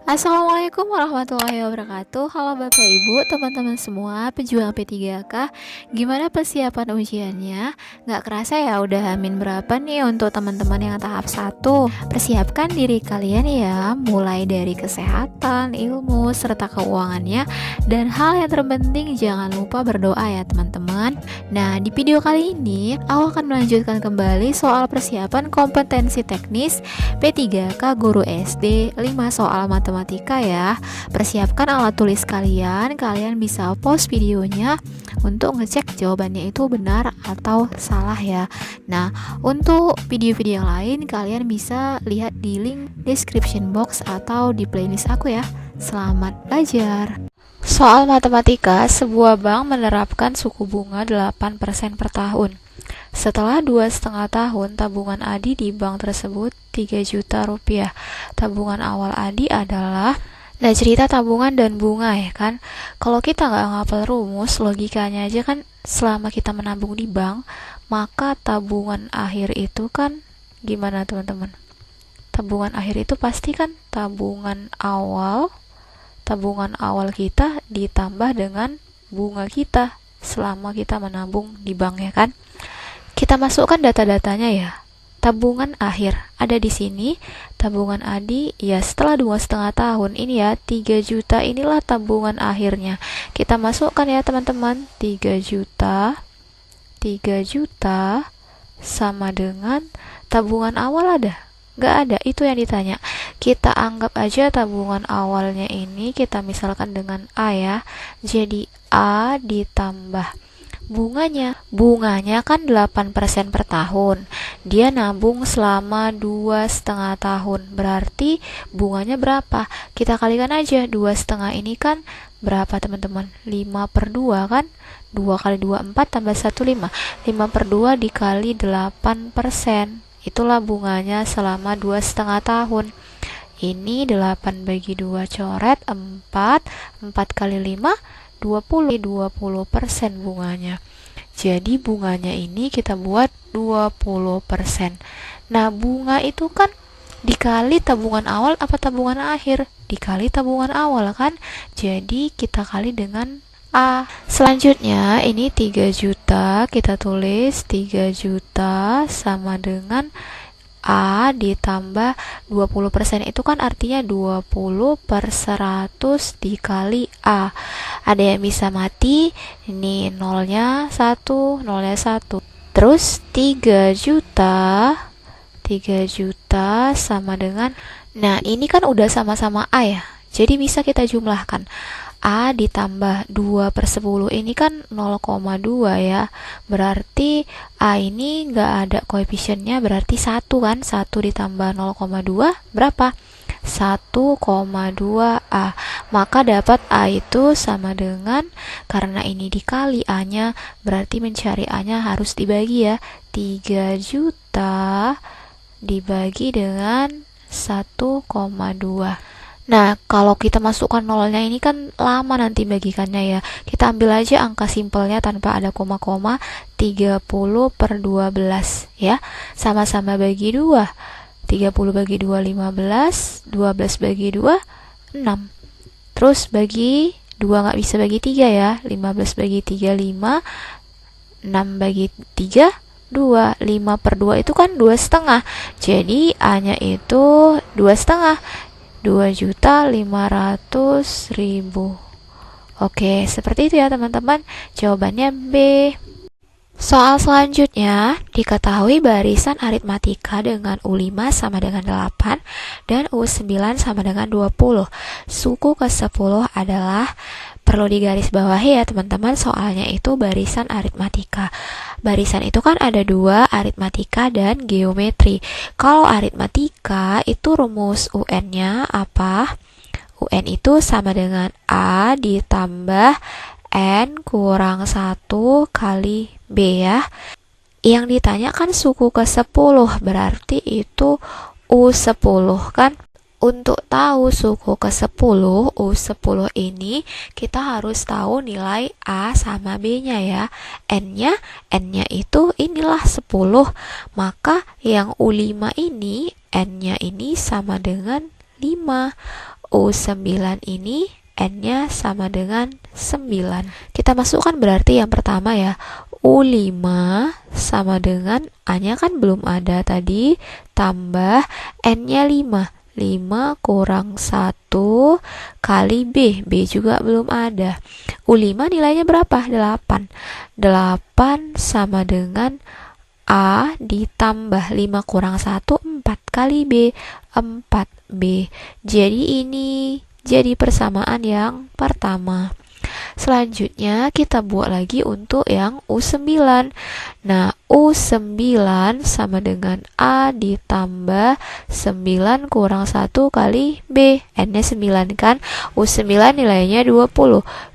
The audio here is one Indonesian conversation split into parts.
Assalamualaikum warahmatullahi wabarakatuh. Halo Bapak Ibu, teman-teman semua pejuang P3K. Gimana persiapan ujiannya? Nggak kerasa ya udah hamin berapa nih untuk teman-teman yang tahap 1. Persiapkan diri kalian ya, mulai dari kesehatan, ilmu, serta keuangannya. Dan hal yang terpenting jangan lupa berdoa ya teman-teman. Nah, di video kali ini aku akan melanjutkan kembali soal persiapan kompetensi teknis P3K Guru SD 5 soal matematika ya. Persiapkan alat tulis kalian bisa pause videonya untuk ngecek jawabannya itu benar atau salah ya. Nah, untuk video-video yang lain kalian bisa lihat di link description box atau di playlist aku ya. Selamat belajar. Soal matematika, sebuah bank menerapkan suku bunga 8% per tahun. Setelah 2,5 tahun, tabungan Adi di bank tersebut 3 juta rupiah. Tabungan awal Adi adalah, nah cerita tabungan dan bunga ya kan. Kalau kita nggak ngapal rumus, logikanya aja kan selama kita menabung di bank, maka tabungan akhir itu kan gimana teman-teman? Tabungan akhir itu pasti kan tabungan awal kita ditambah dengan bunga kita selama kita menabung di bank ya kan. Kita masukkan data-datanya ya. Tabungan akhir ada di sini. Tabungan Adi ya setelah 2,5 tahun ini ya 3 juta inilah tabungan akhirnya. Kita masukkan ya teman-teman. 3 juta sama dengan tabungan awal ada? Nggak ada, itu yang ditanya. Kita anggap aja tabungan awalnya ini kita misalkan dengan A ya. Jadi A ditambah bunganya kan 8% per tahun. Dia nabung selama 2,5 tahun. Berarti bunganya berapa? Kita kalikan aja. 2,5 ini kan berapa teman-teman? 5/2 kan? 2 kali 2 4 tambah 1 5. 5/2 dikali 8%. Itulah bunganya selama 2,5 tahun. Ini 8 bagi 2 coret 4. 4 kali 5 20% bunganya. Jadi bunganya ini kita buat 20%. Nah, bunga itu kan dikali tabungan awal apa tabungan akhir? Dikali tabungan awal kan? Jadi kita kali dengan A. Selanjutnya ini 3 juta, kita tulis 3 juta sama dengan A ditambah 20%, itu kan artinya 20/100 dikali A. Ada yang bisa mati, ini nolnya 1. Terus 3 juta sama dengan, nah ini kan udah sama-sama A ya, jadi bisa kita jumlahkan. A ditambah 2/10 ini kan 0,2 ya. Berarti A ini nggak ada koefisiennya, berarti 1 kan. 1 ditambah 0,2 berapa? 1,2 A. Maka dapat A itu sama dengan, karena ini dikali A-nya, berarti mencari A-nya harus dibagi ya. 3 juta dibagi dengan 1,2. Nah, kalau kita masukkan nolnya ini kan lama nanti bagikannya ya. Kita ambil aja angka simpelnya tanpa ada koma-koma, 30/12 ya. Sama-sama bagi 2. 30 bagi 2 15, 12 bagi 2 6. Terus bagi 2 nggak bisa bagi 3 ya. 15 bagi 3 5, 6 bagi 3 2. 5/2 itu kan 2,5. Jadi A-nya itu 2,5. 2.500.000. Oke, seperti itu ya teman-teman. Jawabannya B. Soal selanjutnya, diketahui barisan aritmatika dengan U5 sama dengan 8 dan U9 sama dengan 20. Suku ke-10 adalah, perlu digarisbawahi ya teman-teman, soalnya itu barisan aritmatika. Barisan itu kan ada 2, aritmatika dan geometri. Kalau aritmatika itu rumus UN-nya apa? UN itu sama dengan A ditambah N kurang 1 kali B ya. Yang ditanya kan suku ke-10, berarti itu U10 kan. Untuk tahu suku ke-10, U10 ini kita harus tahu nilai A sama B-nya ya. N-nya itu inilah 10. Maka yang U5 ini, N-nya ini sama dengan 5. U9 ini N-nya sama dengan 9. Kita masukkan berarti yang pertama ya, U5 sama dengan A-nya kan belum ada tadi, tambah N-nya 5. 5 kurang 1 kali B. B juga belum ada. U5 nilainya berapa? 8. 8 sama dengan A ditambah 5 kurang 1, 4 kali B, 4B. Jadi ini jadi persamaan yang pertama. Selanjutnya kita buat lagi untuk yang U9. Nah, U9 sama dengan A ditambah 9 kurang 1 kali B. N-nya 9 kan? U9 nilainya 20.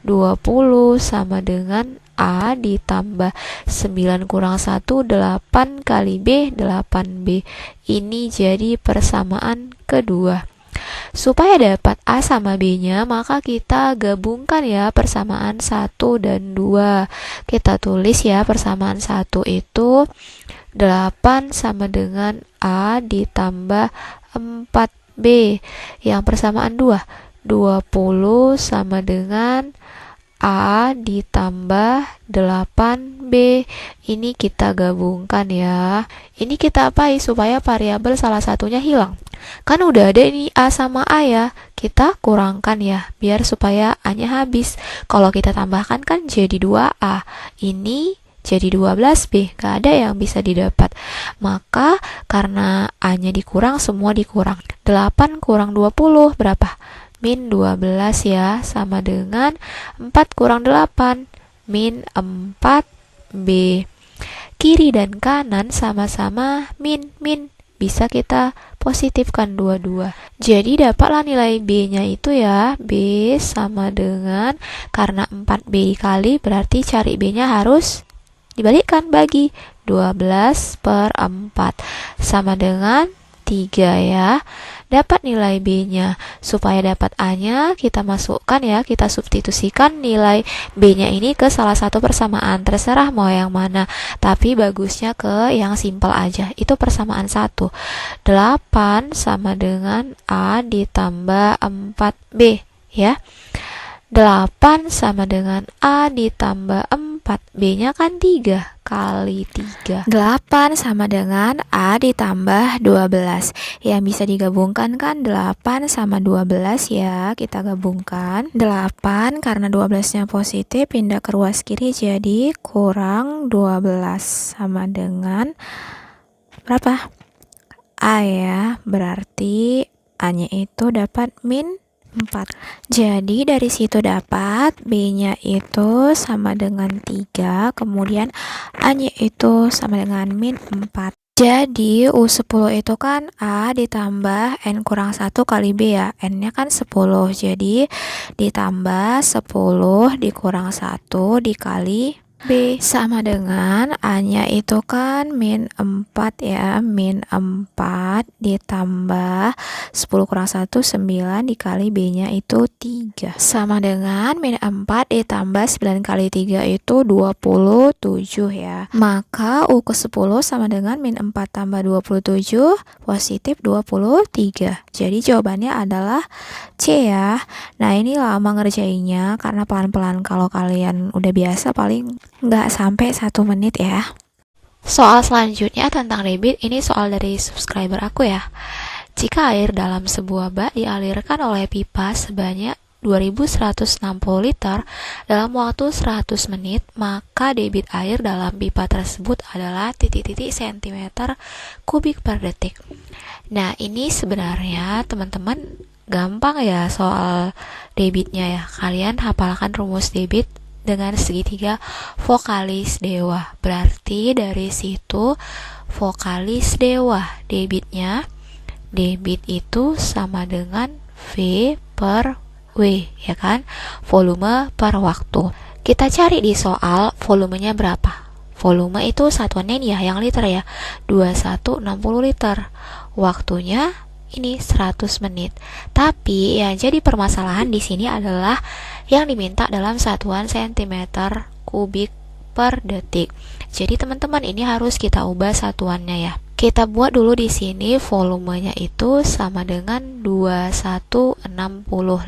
20 sama dengan A ditambah 9 kurang 1, 8 kali B, 8B. Ini jadi persamaan kedua. Supaya dapat A sama B-nya, maka kita gabungkan ya persamaan 1 dan 2. Kita tulis ya persamaan 1 itu 8 sama dengan A ditambah 4B. Yang persamaan 2, 20 sama dengan A ditambah 8B. Ini kita gabungkan ya. Ini kita apain supaya variabel salah satunya hilang. Kan udah ada ini A sama A ya. Kita kurangkan ya, biar supaya A-nya habis. Kalau kita tambahkan kan jadi 2A. Ini jadi 12B. Gak ada yang bisa didapat. Maka karena A-nya dikurang, semua dikurang. 8 kurang 20 berapa? Min 12 ya, sama dengan 4 kurang 8, min 4B. Kiri dan kanan sama-sama min. Bisa kita positifkan dua-dua. Jadi dapatlah nilai B-nya itu ya, B sama dengan, karena 4B dikali, berarti cari B-nya harus dibalikkan, bagi 12/4 sama dengan 3 ya. Dapat nilai B-nya. Supaya dapat A-nya, kita masukkan ya, kita substitusikan nilai B-nya ini ke salah satu persamaan. Terserah mau yang mana, tapi bagusnya ke yang simpel aja. Itu persamaan 1. 8 sama dengan A ditambah 4B ya. 8 sama dengan A ditambah 4. B-nya kan 3 kali 3. 8 sama dengan A ditambah 12. Yang bisa digabungkan kan 8 sama 12 ya. Kita gabungkan. 8 karena 12-nya positif, pindah ke ruas kiri jadi kurang 12. Sama dengan berapa? A ya. Berarti A-nya itu dapat min 4. Jadi dari situ dapat B-nya itu sama dengan 3, kemudian A-nya itu sama dengan min 4. Jadi U10 itu kan A ditambah N kurang 1 kali B ya. N-nya kan 10, jadi ditambah 10 dikurang 1 dikali B sama dengan A-nya itu kan min 4 ya, min 4 ditambah 10 kurang 1, 9 dikali B-nya itu 3 sama dengan min 4 ditambah 9 kali 3 itu 27 ya. Maka U ke 10 sama dengan min 4 tambah 27 positif 23. Jadi jawabannya adalah C ya. Nah ini lama ngerjainnya karena pelan-pelan. Kalau kalian udah biasa paling nggak sampai 1 menit ya. Soal selanjutnya tentang debit, ini soal dari subscriber aku ya. Jika air dalam sebuah bak dialirkan oleh pipa sebanyak 2160 liter dalam waktu 100 menit, maka debit air dalam pipa tersebut adalah titik-titik sentimeter kubik per detik. Nah ini sebenarnya teman-teman gampang ya soal debitnya ya. Kalian hafalkan rumus debit dengan segitiga vokalis dewa. Berarti dari situ vokalis dewa debitnya, debit itu sama dengan V per W ya kan, volume per waktu. Kita cari di soal volumenya berapa. Volume itu satuannya ini ya, yang liter ya, 2160 liter. Waktunya ini 100 menit. Tapi yang jadi permasalahan di sini adalah yang diminta dalam satuan sentimeter kubik per detik. Jadi teman-teman ini harus kita ubah satuannya ya. Kita buat dulu di sini volumenya itu sama dengan 2160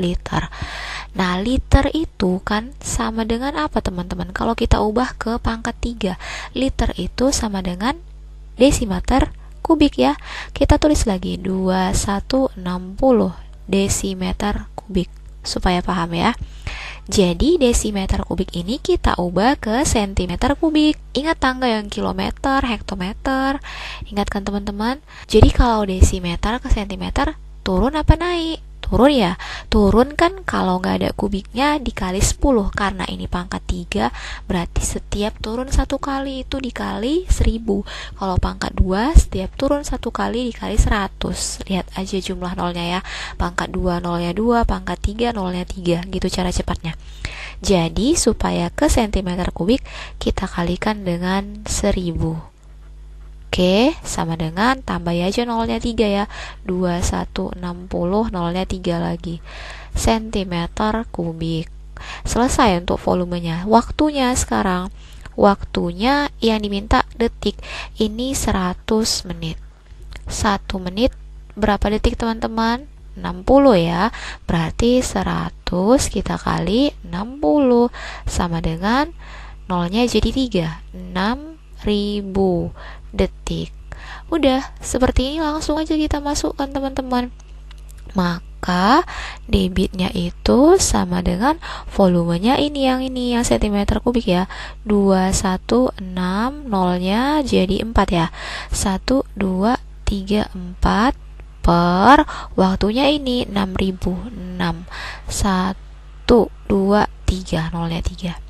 liter. Nah, liter itu kan sama dengan apa teman-teman? Kalau kita ubah ke pangkat 3, liter itu sama dengan desimeter kubik ya. Kita tulis lagi 2160 desimeter kubik supaya paham ya. Jadi desimeter kubik ini kita ubah ke sentimeter kubik. Ingat tangga yang kilometer, hektometer. Ingat kan teman-teman? Jadi kalau desimeter ke sentimeter turun apa naik? Turun ya. Turun kan kalau nggak ada kubiknya dikali 10. Karena ini pangkat 3, berarti setiap turun satu kali itu dikali 1000. Kalau pangkat 2, setiap turun satu kali dikali 100. Lihat aja jumlah nolnya ya. Pangkat 2 nolnya 2, pangkat 3 nolnya 3. Gitu cara cepatnya. Jadi supaya ke sentimeter kubik kita kalikan dengan 1000. Oke, sama dengan tambah aja nolnya 3 ya. 2160 nolnya 3 lagi. Sentimeter kubik. Selesai untuk volumenya. Waktunya sekarang. Waktunya yang diminta detik. Ini 100 menit. 1 menit berapa detik teman-teman? 60 ya. Berarti 100 kita kali 60 sama dengan nolnya jadi 3. 6000 detik. Udah, seperti ini langsung aja kita masukkan teman-teman. Maka debitnya itu sama dengan volumenya ini yang sentimeter kubik ya. 216 nolnya jadi 4 ya. 1 2 3 4 per waktunya ini 6006. 1 2 3 nolnya 3.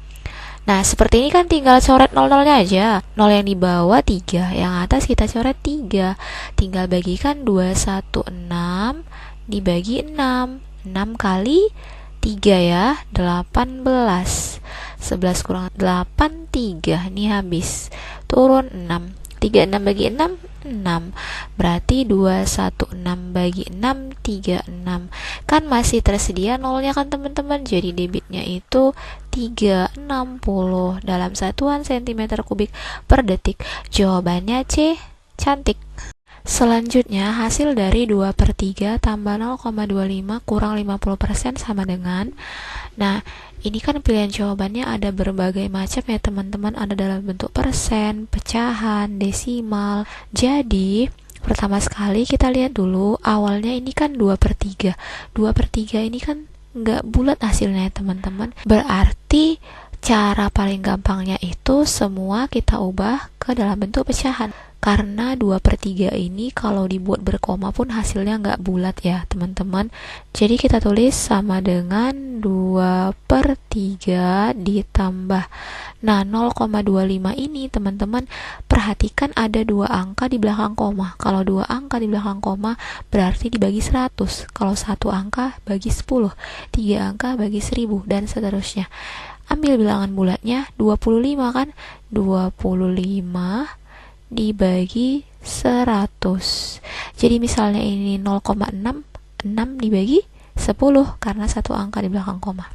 Nah, seperti ini kan tinggal coret nol-nolnya aja. Nol yang di bawah 3, yang atas kita coret 3. Tinggal bagikan 216 dibagi 6. 6 kali 3 ya, 18. 11 kurang 8, 3. Ini habis. Turun 6. 36 bagi 6, 6. Berarti 216 bagi 6, 36. Kan masih tersedia nolnya kan teman-teman. Jadi debitnya itu 360 dalam satuan cm kubik per detik. Jawabannya C. Cantik. Selanjutnya, hasil dari 2/3 tambah 0,25 kurang 50% sama dengan. Nah, ini kan pilihan jawabannya ada berbagai macam ya teman-teman. Ada dalam bentuk persen, pecahan, desimal. Jadi, pertama sekali kita lihat dulu, awalnya ini kan 2/3. 2/3 ini kan nggak bulat hasilnya ya teman-teman. Berarti cara paling gampangnya itu semua kita ubah ke dalam bentuk pecahan. Karena 2/3 ini kalau dibuat berkoma pun hasilnya nggak bulat ya teman-teman. Jadi kita tulis sama dengan 2/3 ditambah. Nah, 0,25 ini teman-teman perhatikan ada dua angka di belakang koma. Kalau dua angka di belakang koma berarti dibagi 100. Kalau satu angka bagi 10, 3 angka bagi 1000 dan seterusnya. Ambil bilangan bulatnya 25 kan? 25 dibagi 100. Jadi misalnya ini 0,6, 6 dibagi 10 karena satu angka di belakang koma.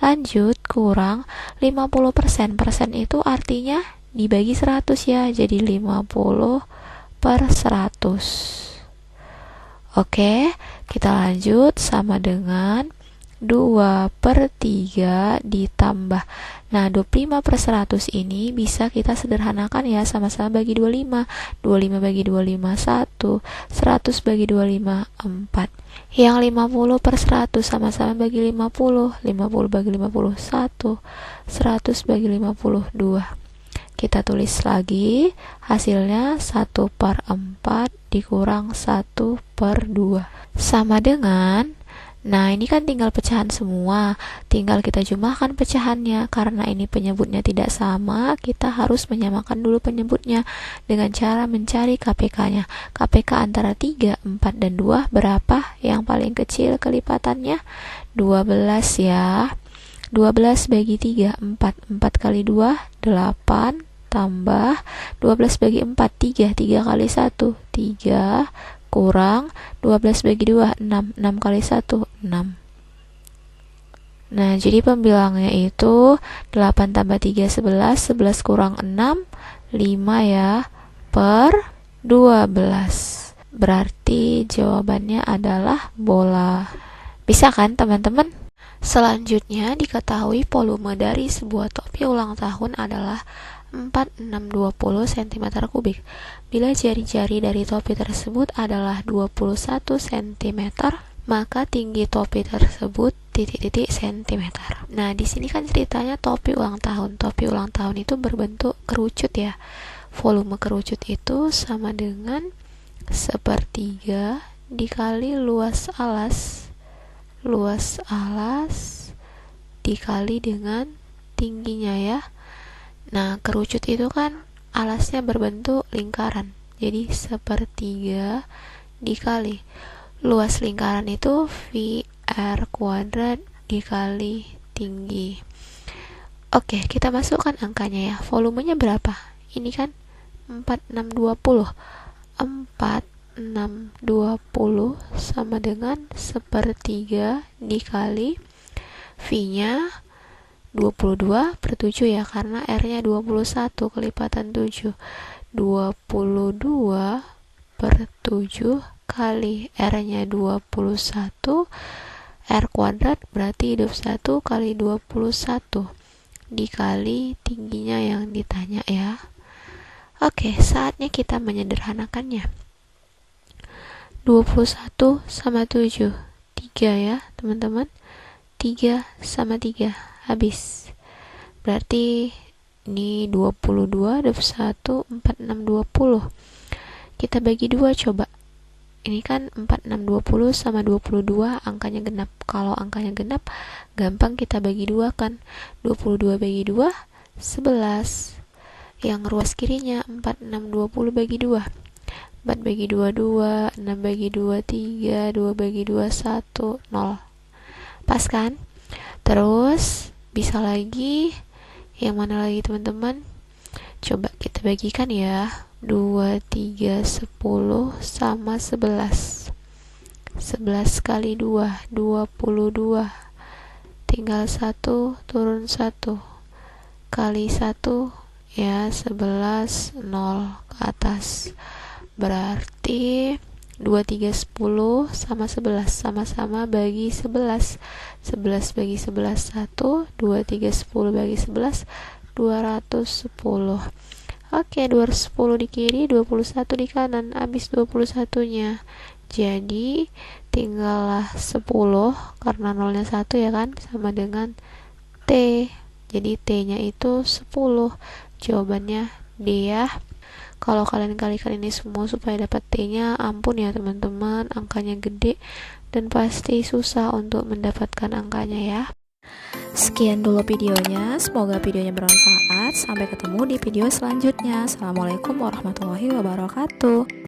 Lanjut, kurang 50%. Persen itu artinya dibagi 100 ya. Jadi 50/100. Oke, kita lanjut sama dengan 2/3 ditambah. Nah, 25/100 ini bisa kita sederhanakan ya, sama-sama bagi 25. 25 bagi 25 1, 100 bagi 25 4. Yang 50/100 sama-sama bagi 50. 50 bagi 50 1, 100 bagi 50 2. Kita tulis lagi hasilnya 1/4 dikurang 1/2 sama dengan. Nah, ini kan tinggal pecahan semua. Tinggal kita jumlahkan pecahannya. Karena ini penyebutnya tidak sama, kita harus menyamakan dulu penyebutnya dengan cara mencari KPK-nya. KPK antara 3, 4, dan 2 berapa? Yang paling kecil kelipatannya 12 ya. 12 bagi 3, 4. 4 kali 2, 8. Tambah 12 bagi 4, 3. 3 kali 1, 3. Kurang 12 bagi 2, 6. 6 kali 1, 6. Nah, jadi pembilangnya itu 8 tambah 3, 11. 11 kurang 6, 5 ya, per 12. Berarti jawabannya adalah bola. Bisa kan teman-teman? Selanjutnya diketahui volume dari sebuah topi ulang tahun adalah 4620 cm kubik. Bila jari-jari dari topi tersebut adalah 21 cm, maka tinggi topi tersebut titik-titik cm. Nah, di sini kan ceritanya topi ulang tahun. Topi ulang tahun itu berbentuk kerucut ya. Volume kerucut itu sama dengan sepertiga dikali luas alas dikali dengan tingginya ya. Nah, kerucut itu kan alasnya berbentuk lingkaran, jadi sepertiga dikali luas lingkaran itu VR kuadrat dikali tinggi. Oke, kita masukkan angkanya ya. Volumenya berapa? Ini kan 4620. 4620 sama dengan sepertiga dikali V-nya 22/7 ya, karena R-nya 21 kelipatan 7. 22/7 kali R-nya 21, R kuadrat berarti hidup 1 kali 21 dikali tingginya yang ditanya ya. Oke, saatnya kita menyederhanakannya. 21 sama 7, 3 ya teman-teman. 3 sama 3, habis. Berarti ini 22 dapat 1, 4620. Kita bagi 2 coba. Ini kan 4620 sama 22, angkanya genap. Kalau angkanya genap, gampang kita bagi 2 kan. 22 bagi 2, 11. Yang ruas kirinya 4620 bagi 2. 4 bagi 2, 2. 6 bagi 2, 3. 2 bagi 2, 1, 0. Pas kan? Terus, bisa lagi. Yang mana lagi teman-teman? Coba kita bagikan ya. 2, 3, 10 sama 11. 11 kali 2, 22. Tinggal 1, turun 1. Kali 1, ya 11, 0 ke atas. Berarti 2, 3, 10 sama 11. Sama-sama bagi 11. 11 bagi 11, 1. 2, 3, 10 bagi 11, 210. Oke, 210 di kiri, 21 di kanan. Habis 21-nya. Jadi, tinggallah 10, karena 0-nya 1 ya kan, sama dengan T. Jadi, T-nya itu 10. Jawabannya D ya. Kalau kalian kalikan ini semua supaya dapat T-nya, ampun ya teman-teman, angkanya gede dan pasti susah untuk mendapatkan angkanya ya. Sekian dulu videonya, semoga videonya bermanfaat. Sampai ketemu di video selanjutnya. Assalamualaikum warahmatullahi wabarakatuh.